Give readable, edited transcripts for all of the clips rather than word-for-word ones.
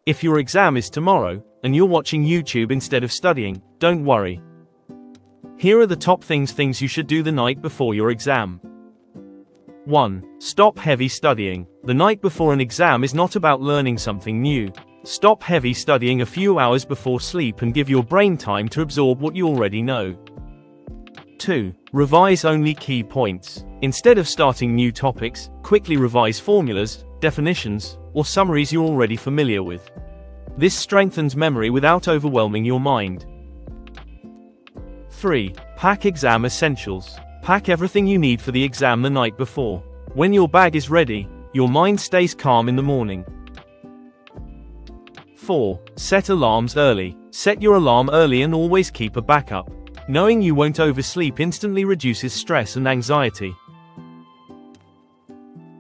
If your exam is tomorrow, and you're watching YouTube instead of studying, don't worry. Here are the top things you should do the night before your exam. 1. Stop heavy studying. The night before an exam is not about learning something new. Stop heavy studying a few hours before sleep and give your brain time to absorb what you already know. 2. Revise only key points. Instead of starting new topics, quickly revise formulas, definitions, or summaries you're already familiar with. This strengthens memory without overwhelming your mind. 3. Pack exam essentials. Pack everything you need for the exam the night before. When your bag is ready, your mind stays calm in the morning. 4. Set alarms early. Set your alarm early and always keep a backup. Knowing you won't oversleep instantly reduces stress and anxiety.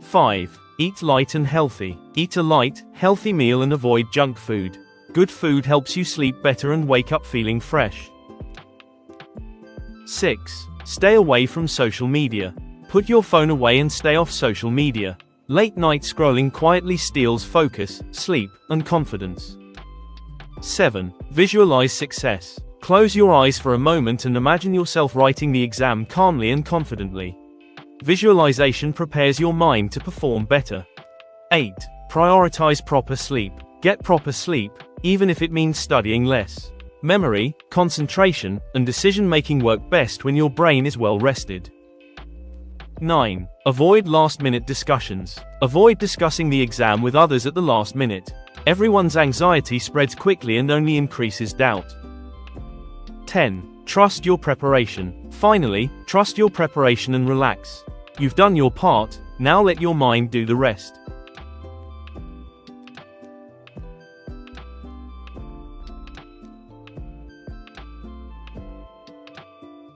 5. Eat light and healthy. Eat a light, healthy meal and avoid junk food. Good food helps you sleep better and wake up feeling fresh. 6. Stay away from social media. Put your phone away and stay off social media. Late night scrolling quietly steals focus, sleep, and confidence. 7. Visualize success. Close your eyes for a moment and imagine yourself writing the exam calmly and confidently. Visualization prepares your mind to perform better. 8. Prioritize proper sleep. Get proper sleep, even if it means studying less. Memory, concentration, and decision-making work best when your brain is well rested. 9. Avoid last-minute discussions. Avoid discussing the exam with others at the last minute. Everyone's anxiety spreads quickly and only increases doubt. 10. Trust your preparation. Finally, trust your preparation and relax. You've done your part, now let your mind do the rest.